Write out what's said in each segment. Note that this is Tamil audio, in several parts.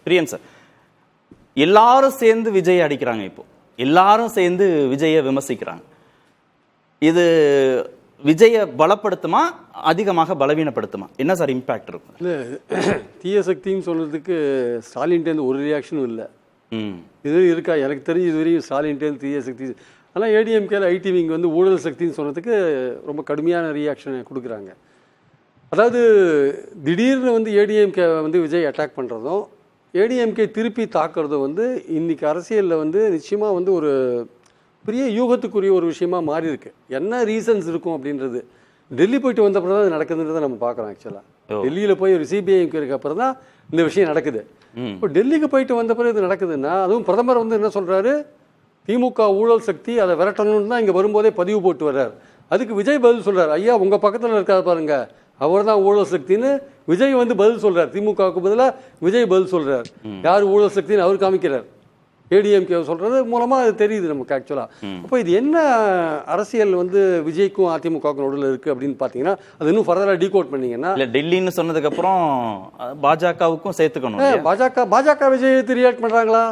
பிரியன் சார், எல்லாரும் சேர்ந்து விஜய் அடிக்கிறாங்க, இப்போ எல்லாரும் சேர்ந்து விஜயை விமர்சிக்கிறாங்க. இது விஜயை பலப்படுத்துமா அதிகமாக பலவீனப்படுத்துமா? என்ன சார் இம்பாக்ட் இருக்கும்? இல்லை, தீய சக்தின்னு சொல்றதுக்கு ஸ்டாலின்டேருந்து ஒரு ரியாக்ஷனும் இல்லை. இது இருக்கா எனக்கு தெரிஞ்சு இதுவரையும் ஸ்டாலின்டேருந்து தீய சக்தி. ஆனால் ஏடிஎம்கேல ஐடிவிங்க வந்து ஊழல் சக்தின்னு சொன்னதுக்கு ரொம்ப கடுமையான ரியாக்ஷனை கொடுக்குறாங்க. அதாவது திடீர்னு வந்து ஏடிஎம்கே வந்து விஜய் அட்டாக் பண்ணுறதும் ஏடிஎம்கே திருப்பி தாக்குறதும் வந்து இன்றைக்கி அரசியலில் வந்து நிச்சயமாக வந்து ஒரு பெரிய யூகத்துக்குரிய ஒரு விஷயமா மாறி இருக்கு. என்ன ரீசன்ஸ் இருக்கும் அப்படின்றது டெல்லி போயிட்டு வந்த அப்புறம் தான் அது நடக்குதுன்றதை நம்ம பார்க்குறோம். ஆக்சுவலாக டெல்லியில் போய் ஒரு சிபிஐ என்கொயரிக்கு அப்புறம் தான் இந்த விஷயம் நடக்குது. இப்போ டெல்லிக்கு போயிட்டு வந்த பிறகு இது நடக்குதுன்னா, அதுவும் பிரதமர் வந்து என்ன சொல்கிறாரு, திமுக ஊழல் சக்தி, அதை விரட்டணும்னு தான் இங்கே வரும்போதே பதிவு போட்டு வர்றார். அதுக்கு விஜய் பதில் சொல்கிறார், ஐயா உங்கள் பக்கத்தில் இருக்காது பாருங்க, அவர் தான் ஊழல் சக்தின்னு விஜய் வந்து பதில் சொல்கிறார். திமுகவுக்கு பதிலாக விஜய் பதில் சொல்கிறார். யார் ஊழல் சக்தின்னு அவர் காமிக்கிறார். ஏடிஎம்கே சொல்றது மூலமா அது தெரியுது நமக்கு ஆக்சுவலா. அப்போ இது என்ன அரசியல் வந்து விஜய்க்கும் அதிமுகவுக்கும் நடுவில் இருக்கு அப்படின்னு பாத்தீங்கன்னா, அது இன்னும் ஃபர்தரா டீகோட் பண்ணீங்கன்னா, டெல்லின்னு சொன்னதுக்கு அப்புறம் பாஜகவுக்கும் சேர்த்துக்கணும். பாஜக விஜய் ரியாக்ட் பண்றாங்களா?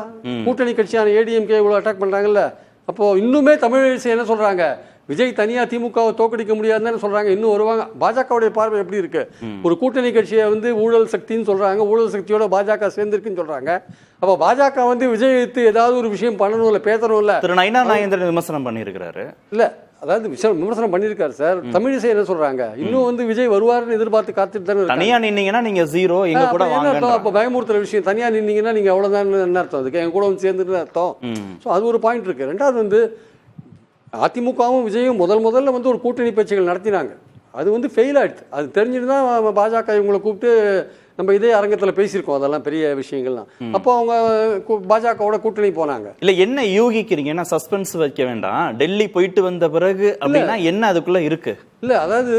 கூட்டணி கட்சியான ஏடிஎம்கே இவ்வளவு அட்டாக் பண்றாங்கல்ல. அப்போ இன்னுமே தமிழ் என்ன சொல்றாங்க, விஜய் தனியா திமுகவை தோக்கடிக்க முடியாதுன்னு சொல்றாங்க. இன்னும் வருவாங்க. பாஜகவுடைய பார்வை எப்படி இருக்கு? ஒரு கூட்டணி கட்சியை வந்து ஊழல் சக்தின்னு சொல்றாங்க, ஊழல் சக்தியோட பாஜக சேர்ந்திருக்குன்னு சொல்றாங்க. அப்ப பாஜக வந்து விஜய் ஏதாவது ஒரு விஷயம் பண்ணணும் இல்ல, பேசணும் இல்ல. திரு நயினா நாகேந்திரன் விமர்சனம் பண்ணியிருக்கிறாரு. இல்ல, அதாவது விமர்சனம் பண்ணியிருக்காரு சார். தமிழிசை என்ன சொல்றாங்க, இன்னும் வந்து விஜய் வருவாருன்னு எதிர்பார்த்து காத்துட்டு தானே. தனியா நின்னீங்கன்னா நீங்க ஜீரோ, எங்க கூட வாங்க. அப்ப பயமுறுத்துற விஷயம், தனியா நின்னீங்கன்னா நீங்க அவ்வளவுதான் என்ன அர்த்தம்? அதுக்கு எங்க கூட வந்து சேர்ந்துட்டு அர்த்தம். ஸோ அது ஒரு பாயிண்ட் இருக்கு. ரெண்டாவது வந்து அதிமுகவும் விஜயும் முதல்ல வந்து ஒரு கூட்டணி பேச்சுகள் நடத்தினாங்க. அது வந்து ஃபெயில் ஆயிடுச்சு. அது தெரிஞ்சுட்டு தான் பாஜக இவங்களை கூப்பிட்டு நம்ம இதே அரங்கத்தில் பேசியிருக்கோம். அதெல்லாம் பெரிய விஷயங்கள்லாம். அப்போ அவங்க பாஜகவோட கூட்டணி போனாங்க. இல்ல என்ன யூகிக்கிறீங்க? ஏன்னா சஸ்பென்ஸ் வைக்க வேண்டாம். டெல்லி போயிட்டு வந்த பிறகு அப்படின்னா என்ன அதுக்குள்ள இருக்கு? இல்லை, அதாவது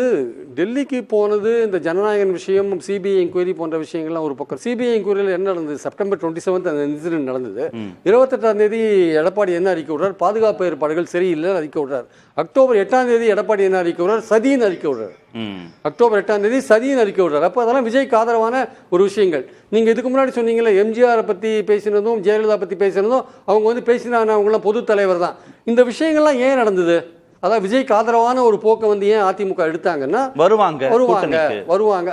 டெல்லிக்கு போனது இந்த ஜனநாயகன் விஷயம், சிபிஐ என்கொயரி போன்ற விஷயங்கள்லாம் ஒரு பக்கம். சிபிஐ என்கொயரியில் என்ன நடந்தது, செப்டம்பர் 27 அந்த இன்சிடென்ட் நடந்தது. 28ஆம் தேதி எடப்பாடி என்ன அறிக்கை விடுறார், பாதுகாப்பு ஏற்பாடுகள் சரியில்லை அறிக்கை விடுறார். அக்டோபர் 8ஆம் தேதி எடப்பாடி என்ன அறிக்கை விடுறார், சதின்னு அறிக்கை விடுறார். அக்டோபர் 8ஆம் தேதி சதின்னு அறிக்கை விடுறார். அப்போ அதெல்லாம் விஜய்க்கு ஆதரவான ஒரு விஷயங்கள். நீங்கள் இதுக்கு முன்னாடி சொன்னீங்களே, எம்ஜிஆரை பற்றி பேசினதும் ஜெயலலிதா பற்றி பேசினதும் அவங்க வந்து பேசினாங்க, அவங்களாம் பொது தலைவர் தான். இந்த விஷயங்கள்லாம் ஏன் நடந்தது? அதாவது விஜய்க்கு ஆதரவான ஒரு போக்கை வந்து ஏன் அதிமுக எடுத்தாங்கன்னா, வருவாங்க.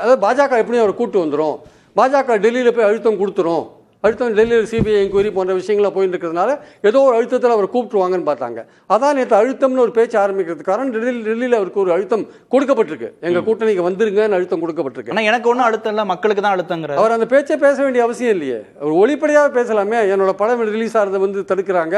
அதாவது பாஜக எப்படியும் அவர் கூட்டு வந்துடும், பாஜக டெல்லியில் போய் அழுத்தம் கொடுத்துரும், அழுத்தம் டெல்லியில் சிபிஐ என்கொயரி போன்ற விஷயங்கள போயிட்டு இருக்கிறதுனால ஏதோ ஒரு அழுத்தத்தில் அவர் கூப்பிட்டுருவாங்கன்னு பார்த்தாங்க. அதான் நேற்று அழுத்தம்னு ஒரு பேச்சு ஆரம்பிக்கிறதுக்கு காரணம், டெல்லியில் அவருக்கு ஒரு அழுத்தம் கொடுக்கப்பட்டிருக்கு. எங்க கூட்டணிக்கு வந்துருங்கன்னு அழுத்தம் கொடுக்கப்பட்டிருக்கு. ஆனால் எனக்கு ஒன்றும் அழுத்தம் இல்லை, மக்களுக்கு தான் அழுத்தங்கிற. அவர் அந்த பேச்சை பேச வேண்டிய அவசியம் இல்லையே. அவர் ஒளிப்படையாக பேசலாமே. என்னோட படம் ரிலீஸ் ஆகிறத வந்து தடுக்கிறாங்க,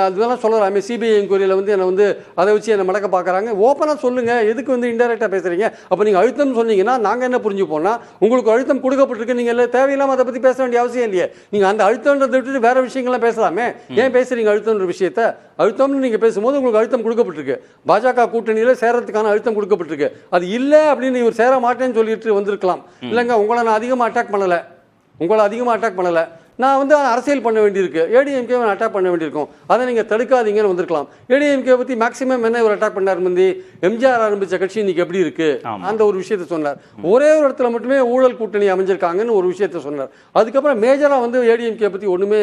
அதெல்லாம் சொல்லலாமே. சிபிஐ என்கொயரியில் வந்து என்னை வந்து அதை வச்சு என்னை மடக்க பார்க்குறாங்க. ஓப்பனாக சொல்லுங்க, எதுக்கு வந்து இன்டெரக்டாக பேசுறீங்க? அப்போ நீங்கள் அழுத்தம் சொன்னீங்கன்னா நாங்கள் என்ன புரிஞ்சுப்போம்னா, உங்களுக்கு அழுத்தம் கொடுக்கப்பட்டிருக்கு, நீங்கள் எல்லாம் தேவையில்லாமல் அதை பற்றி பேச வேண்டிய அவசியம் இல்லையே. நீங்க அந்த அழுத்தம்ன்றதை விட்டு வேற விஷயங்கள்லாம் பேசலாமே. ஏன் பேசுறீங்க அழுத்தம்ன்ற விஷயத்த? அழுத்தம்னு நீங்க பேசும்போது உங்களுக்கு அழுத்தம் கொடுக்கப்பட்டிருக்கு, பாஜக கூட்டணியில சேரத்துக்கான அழுத்தம் கொடுக்கப்பட்டிருக்கு. அது இல்லை அப்படின்னு இவர் சேர மாட்டேன்னு சொல்லிட்டு வந்திருக்கலாம். இல்லைங்க, உங்களை நான் அதிகமாக அட்டாக் பண்ணல, நான் வந்து அரசியல் பண்ண வேண்டியிருக்கு, ஏடிஎம்கே அட்டாக் பண்ண வேண்டியிருக்கும், அதை நீங்கள் தடுக்காதீங்கன்னு வந்திருக்கலாம். ஏடிஎம்கே பற்றி மேக்ஸிமம் என்ன ஒரு அட்டாக் பண்ணார் முந்தி, எம்ஜிஆர் ஆரம்பித்த கட்சி இன்னைக்கு எப்படி இருக்கு அந்த ஒரு விஷயத்தை சொன்னார். ஒரே ஒரு இடத்துல மட்டுமே ஊழல் கூட்டணி அமைஞ்சிருக்காங்கன்னு ஒரு விஷயத்தை சொன்னார். அதுக்கப்புறம் மேஜராக வந்து ஏடிஎம்கே பற்றி ஒன்றுமே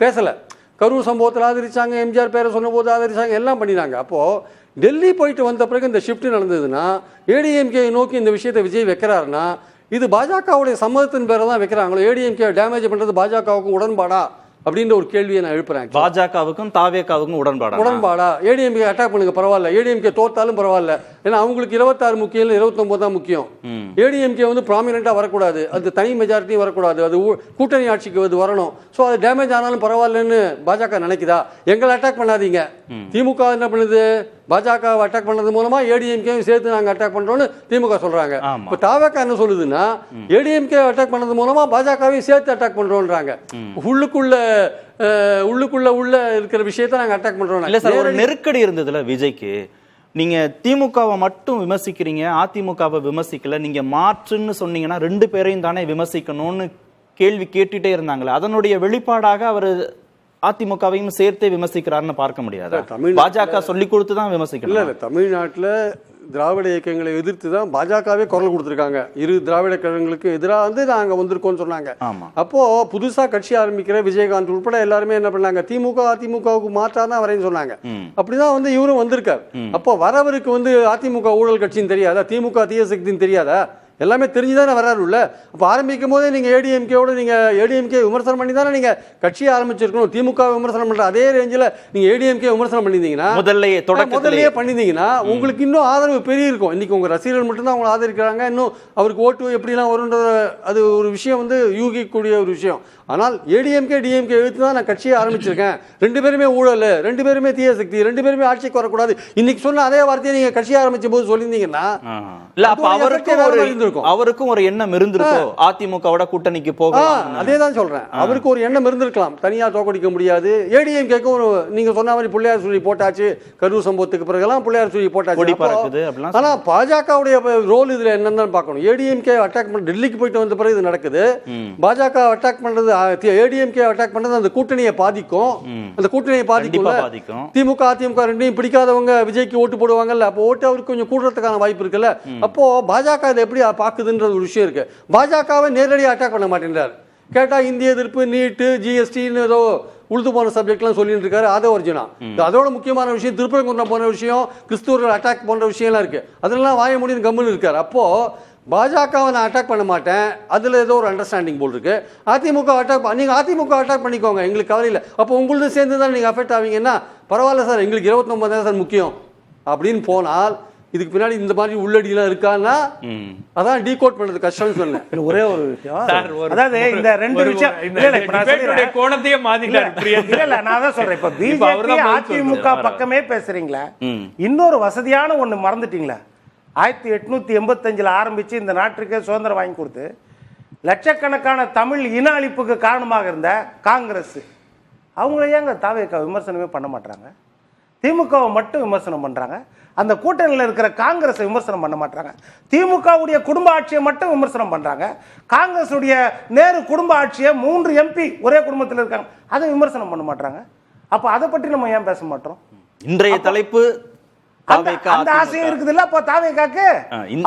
பேசலை. கரூர் சம்பவத்தில் ஆதரிச்சாங்க, எம்ஜிஆர் பேரை சொன்ன போது ஆதரிச்சாங்க, எல்லாம் பண்ணினாங்க. அப்போது டெல்லி போயிட்டு வந்த பிறகு இந்த ஷிஃப்ட் நடந்ததுன்னா, ஏடிஎம்கே நோக்கி இந்த விஷயத்தை விஜய் வைக்கிறாருன்னா, இது பாஜகவுடைய சம்மதத்தின் பேரை தான் வைக்கிறாங்களோ, ஏடிஎம்கே டேமேஜ் பண்றது பாஜகவுக்கும் உடன்பாடா அப்படின்ற ஒரு கேள்வியை நான் எழுப்புறேன். பாஜகவுக்கும் தாவேகாவுக்கும் உடன்பாடா? ஏடிஎம்கே அட்டாக் பண்ணுங்க பரவாயில்ல, ஏடிஎம்கே தோத்தாலும் பரவாயில்ல, ஏன்னா அவங்களுக்கு 26 முக்கியம் இல்லை 29 தான் முக்கியம். ஏடிஎம்கே வந்து ப்ராமினெண்டா வரக்கூடாது, அது தனி மெஜாரிட்டி வரக்கூடாது, அது கூட்டணி ஆட்சிக்கு அது வரணும். ஸோ அது டேமேஜ் ஆனாலும் பரவாயில்லன்னு பாஜக நினைக்குதா? எங்களை அட்டாக் பண்ணாதீங்க. திமுக என்ன பண்ணுது, பாஜக அட்டாக் பண்றது மூலமா ஏடிஎம்கே சேர்த்து நாங்க அட்டாக் பண்றோம்னு திமுக சொல்றாங்க. இப்ப தாவேகா என்ன சொல்லுதுன்னா, ஏடிஎம்கே அட்டாக் பண்ணது மூலமா பாஜகவையும் சேர்த்து அட்டாக் பண்றோம்ன்றாங்க. உள்ள இருக்கிற விஷயத்தை நாங்க அட்டாக் பண்றோம். இல்ல சார், ஒரு நெருக்கடி இருந்ததுல விஜய்க்கு. நீங்க திமுகவை மட்டும் விமர்சிக்கிறீங்க, அதிமுகவை விமர்சிக்கல, நீங்க மாற்றுன்னு சொன்னீங்கன்னா 2 பேரையும் தானே விமர்சிக்கணும்னு கேள்வி கேட்டுட்டே இருந்தாங்களே, அதனுடைய வெளிப்பாடாக அவர் அதிமுகவையும் சேர்த்தே விமர்சிக்கிறாருன்னு பார்க்க முடியாது. பாஜக சொல்லி கொடுத்து தான் விமர்சிக்கணும். இல்ல தமிழ்நாட்டுல திராவிட இயக்கங்களை எதிர்த்து தான் பாஜகவே குரல் கொடுத்துருக்காங்க. இரு திராவிட கழகங்களுக்கு எதிராக வந்து நாங்க வந்திருக்கோம்னு சொன்னாங்க. அப்போ புதுசா கட்சி ஆரம்பிக்கிற விஜயகாந்த் உட்பட எல்லாருமே என்ன பண்ணாங்க, திமுக அதிமுகவுக்கு மாற்றாதான் வரேன்னு சொன்னாங்க. அப்படிதான் வந்து இவரும் வந்திருக்காரு. அப்போ வரவருக்கு வந்து அதிமுக ஊழல் கட்சின்னு தெரியாதா, திமுக தீய சக்தின்னு தெரியாதா? எல்லாமே தெரிஞ்சுதானே வராருல்ல. அப்போ ஆரம்பிக்கும் போதே நீங்க ஏடிஎம்கேவோட நீங்க ஏடிஎம்கே விமர்சனம் பண்ணி தானே நீங்க கட்சியை ஆரம்பிச்சிருக்கணும். திமுக விமர்சனம் பண்ற அதே ரேஞ்சில் நீங்க ஏடிஎம்கே விமர்சனம் பண்ணிருந்தீங்கன்னா, முதல்லயே பண்ணிருந்தீங்கன்னா உங்களுக்கு இன்னும் ஆதரவு பெரிய இருக்கும். இன்னைக்கு உங்க ரசிகர்கள் மட்டும்தான் அவங்க ஆதரிக்கிறாங்க. இன்னும் அவருக்கு ஓட்டு எப்படிலாம் வரும்ன்ற அது ஒரு விஷயம் வந்து யூகிக்கக்கூடிய ஒரு விஷயம். ஆனால் ஏடிஎம்கே டிஎம்கே எழுத்து தான் நான் கட்சியை ஆரம்பிச்சிருக்கேன், ரெண்டு பேருமே ஊழல், ரெண்டு பேருமே தீய சக்தி, ரெண்டு பேருமே ஆட்சிக்கு வரக்கூடாது, இன்னைக்கு சொன்ன அதே வார்த்தையை நீங்க கட்சியை ஆரம்பிச்ச போது சொல்லியிருந்தீங்கன்னா அவருக்கும் ஒரு எண்ணம் இருந்திருக்கும் அதிமுகவோட கூட்டணிக்கு போகலாம். அதே தான் சொல்றேன், அவருக்கு ஒரு எண்ணம் இருந்திருக்கலாம். தனியா தோக்கடிக்க முடியாது. ஏடிஎம்கேக்கும் ஒரு நீங்க சொன்ன மாதிரி பிள்ளையார் சொல்லி போட்டாச்சு, கரூர் சம்பவத்துக்கு பிறகுலாம் பிள்ளையார் சொல்லி போட்டாச்சு. ஆனா பாஜகவுடைய ரோல் இதுல என்னன்னு பார்க்கணும். ஏடிஎம்கே அட்டாக் பண்ண டெல்லிக்கு போயிட்டு வந்த பிறகு இது நடக்குது. பாஜக அட்டாக் பண்றது, ஏடிஎம்கே அட்டாக் பண்றது அந்த கூட்டணியை பாதிக்கும். அந்த கூட்டணியை பாதிக்கும். திமுக அதிமுக ரெண்டையும் பிடிக்காதவங்க விஜய்க்கு ஓட்டு போடுவாங்கல்ல, அப்போ ஓட்டு அவருக்கு கொஞ்சம் கூடுறதுக்கான வாய்ப்பு இருக்குல்ல. அப்போ பாஜக இதை எப்படி பாக்குதுன்றது ஒரு விஷயம் இருக்கு. பாஜகவை நேரடியாக அட்டாக் பண்ண மாட்டேன்றார். கேட்டா இந்திய எதிர்ப்பு, நீட்டு, ஜிஎஸ்டின்னு ஏதோ உழுது போன சப்ஜெக்ட்லாம் சொல்லிட்டு இருக்காரு. அதை ஒரிஜினா அதோட முக்கியமான விஷயம் திருப்பரங்குன்றம் போன விஷயம், கிறிஸ்துவர்கள் அட்டாக் போன்ற விஷயம்லாம் இருக்கு. அதெல்லாம் வாய முடியும் கம்முன்னு இருக்காரு. அப்போ பாஜகவை நான் அட்டாக் பண்ண மாட்டேன், அதுல ஏதோ ஒரு அண்டர்ஸ்டாண்டிங் போல் இருக்கு. அதிமுக அட்டாக், நீங்க அதிமுக அட்டாக் பண்ணிக்கோங்க, எங்களுக்கு கவலை இல்லை. அப்போ உங்களுக்கு சேர்ந்து தான் நீங்க அஃபெக்ட் ஆவீங்கன்னா பரவாயில்ல சார், எங்களுக்கு 29 தான் சார் முக்கியம் அப்படின்னு போனால் இதுக்கு பின்னாடி இந்த மாதிரி உள்ளடிலாம் இருக்கான்னா அதான் டீகோட் பண்றது கஷ்டம்னு சொன்னேன். ஒரே ஒரு விஷயம், அதாவது இந்த ரெண்டு விஷயம் கோணத்தையே மாத்திட்டாரு. நான் தான் சொல்றேன், இப்ப பிஜேபி அதிமுக பக்கமே பேசுறீங்களா, இன்னொரு வசதியான ஒண்ணு மறந்துட்டீங்களா? 1885 ஆரம்பிச்சு இந்த நாட்டுக்கே சுதந்திரம் வாங்கி கொடுத்து லட்சக்கணக்கான தமிழ் இன அழிப்புக்கு காரணமாக இருந்த காங்கிரஸ், அவங்கள ஏங்க தாவேக்கா விமர்சனமே பண்ண மாட்டாங்க? திமுகவை மட்டும் விமர்சனம் பண்றாங்க. அந்த கூட்டணியில் இருக்கிற காங்கிரஸ் விமர்சனம் பண்ண மாட்டாங்க. திமுகவுடைய குடும்ப ஆட்சியை மட்டும் விமர்சனம் பண்றாங்க. காங்கிரஸ் உடைய நேரு குடும்ப ஆட்சியை 3 எம்பி ஒரே குடும்பத்தில் இருக்காங்க, அதை விமர்சனம் பண்ண மாட்டாங்க. அப்ப அதை பற்றி நம்ம ஏன் பேச மாட்டோம்? இன்றைய தலைப்பு அந்த ஆசையும் இருக்குது இல்ல. அப்போ தாவேக்காக்கு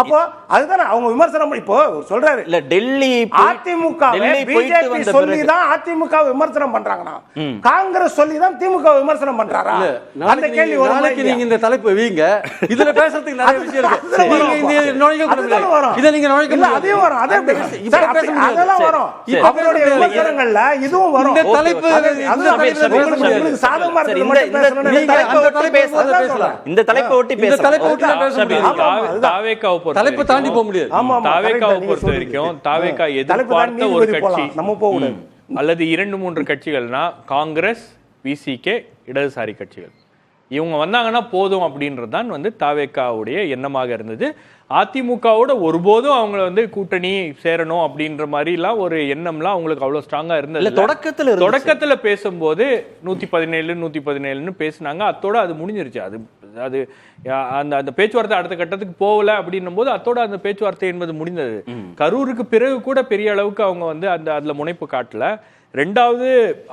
அப்போ அதுதானே அவங்க விமர்சனம் இப்போ சொல்றாரு. இல்ல டெல்லி அதிமுக பிஜேபி சொல்லி தான் அதிமுக விமர்சனம் பண்றாங்கன்னா காங்கிரஸ் சொல்லி தான் திமுக விமர்சனம் பண்றாரா? அந்த கேள்வி நாளைக்கு நீங்க இந்த தலைப்பு வீங்க, இதுல பேசுறதுக்கு நிறைய விஷயம் இருக்கு. நீங்க இந்த நோய்கள் வரும், இத நீங்க நோய்கள் இல்ல அதையும் வரும், அதே அதெல்லாம் வரும். அவருடைய விமர்சனங்கள்ல இதுவும் வரும். இந்த தலைப்பு உங்களுக்கு சாதகமா இருக்கு மட்டும் பேசணும். நீங்க அந்த தலைப்பு பேசலாம், இந்த தலைப்பு அல்லது 2-3 கட்சிகள்னா காங்கிரஸ், விசிகே, இடதுசாரி கட்சிகள் இவங்க வந்தாங்கன்னா போதும் அப்படின்றதுதான் வந்து தாவேக்காவுடைய எண்ணமாக இருந்தது. அதிமுகவோட ஒருபோதும் அவங்கள வந்து கூட்டணி சேரணும் அப்படின்ற மாதிரிலாம் ஒரு எண்ணம்லாம் அவங்களுக்கு அவ்வளவு ஸ்ட்ராங்கா இருந்தது. தொடக்கத்துல பேசும்போது 117 பேசினாங்க, அத்தோட அது முடிஞ்சிருச்சு. அது அந்த பேச்சுவார்த்தை அடுத்த கட்டத்துக்கு போகல அப்படின்னும் போது அத்தோட அந்த பேச்சுவார்த்தை என்பது முடிந்தது. கரூருக்கு பிறகு கூட பெரிய அளவுக்கு அவங்க வந்து அதுல முனைப்பு காட்டல. ரெண்டாவது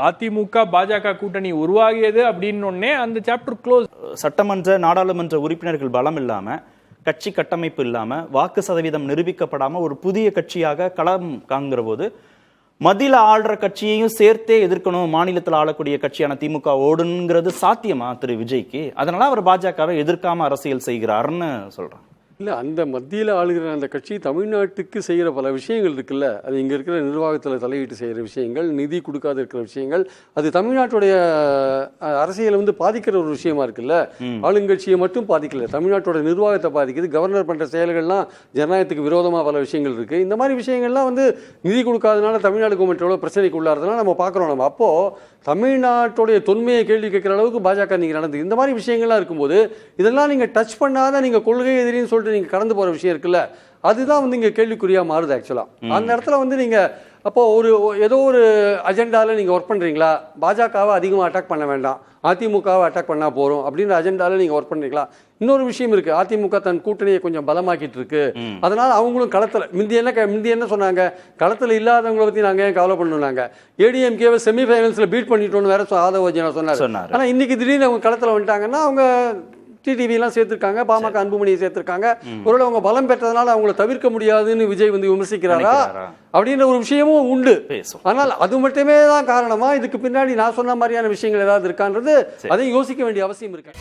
அதிமுக பாஜக கூட்டணி உருவாகியது அப்படின்னு அந்த சாப்டர் க்ளோஸ். சட்டமன்ற நாடாளுமன்ற உறுப்பினர்கள் பலம் இல்லாம, கட்சி கட்டமைப்பு இல்லாம, வாக்கு சதவீதம் நிரூபிக்கப்படாம ஒரு புதிய கட்சியாக களம் காண்கிற போது மத்தியில ஆள்ற கட்சியையும் சேர்த்தே எதிர்க்கணும், மாநிலத்தில் ஆளக்கூடிய கட்சியான திமுக ஓடுங்கிறது சாத்தியமா திரு விஜய்க்கு? அதனால அவர் பாஜகவை எதிர்க்காம அரசியல் செய்கிறாருன்னு சொல்றாங்க. இல்லை, அந்த மத்தியில் ஆளுகிற அந்த கட்சி தமிழ்நாட்டுக்கு செய்கிற பல விஷயங்கள் இருக்குல்ல, அது இங்கே இருக்கிற நிர்வாகத்தில் தலையிட்டு செய்கிற விஷயங்கள், நிதி கொடுக்காத இருக்கிற விஷயங்கள், அது தமிழ்நாட்டுடைய அரசியலை வந்து பாதிக்கிற ஒரு விஷயமா இருக்குல்ல. ஆளுங்கட்சியை மட்டும் பாதிக்கல, தமிழ்நாட்டோட நிர்வாகத்தை பாதிக்குது. கவர்னர் பண்ணுற செயல்கள்லாம் ஜனநாயகத்துக்கு விரோதமாக பல விஷயங்கள் இருக்குது. இந்த மாதிரி விஷயங்கள்லாம் வந்து நிதி கொடுக்காதனால தமிழ்நாடு கவர்மெண்ட் எவ்வளோ பிரச்சனைக்கு உள்ளாறதுனால நம்ம பார்க்குறோம். நம்ம அப்போது தமிழ்நாட்டுடைய தொன்மையை கேள்வி கேட்குற அளவுக்கு பாஜக நீங்கள் நடந்து இந்த மாதிரி விஷயங்கள்லாம் இருக்கும்போது இதெல்லாம் நீங்கள் டச் பண்ணாத, நீங்கள் கொள்கை எதிரின்னு சொல்லிட்டு நீங்கள் கடந்து போகிற விஷயம் இருக்குல்ல, அதுதான் வந்து இங்கே கேள்விக்குறியாக மாறுது. ஆக்சுவலாக அந்த இடத்துல வந்து நீங்கள் அப்போது ஏதோ ஒரு அஜெண்டாவில் நீங்கள் ஒர்க் பண்ணுறீங்களா, பாஜகவை அதிகமாக அட்டாக் பண்ண வேண்டாம், அதிமுகவை அட்டாக் பண்ணா போறோம் அப்படின்ற அஜெண்டால நீங்க ஒர்க் பண்ணிக்கலாம். இன்னொரு விஷயம் இருக்கு, அதிமுக தன் கூட்டணியை கொஞ்சம் பலமாக்கிட்டு இருக்கு. அதனால அவங்களும் களத்துல முந்தி என்ன சொன்னாங்க, களத்துல இல்லாதவங்களை பத்தி நாங்க ஏன் கவலை பண்ணாங்க, ஏடிஎம்கேவை செமிஃபைனல்ஸ்ல பீட் பண்ணிட்டோம்னு வேற ஆதவ அர்ஜுனா சொன்னாரு. ஆனா இன்னைக்கு திடீர்னு அவங்க களத்துல வந்துட்டாங்கன்னா அவங்க டிடிவி எல்லாம் சேர்த்திருக்காங்க, பாமக அன்புமணியை சேர்த்திருக்காங்க. ஒருவேளை அவங்க பலம் பெற்றதுனால அவங்களை தவிர்க்க முடியாதுன்னு விஜய் வந்து விமர்சிக்கிறாரா அப்படின்ற ஒரு விஷயமும் உண்டு. ஆனால் அது மட்டுமே தான் காரணமா, இதுக்கு பின்னாடி நான் சொன்ன மாதிரியான விஷயங்கள் ஏதாவது இருக்கான்றது அதையும் யோசிக்க வேண்டிய அவசியம் இருக்கு.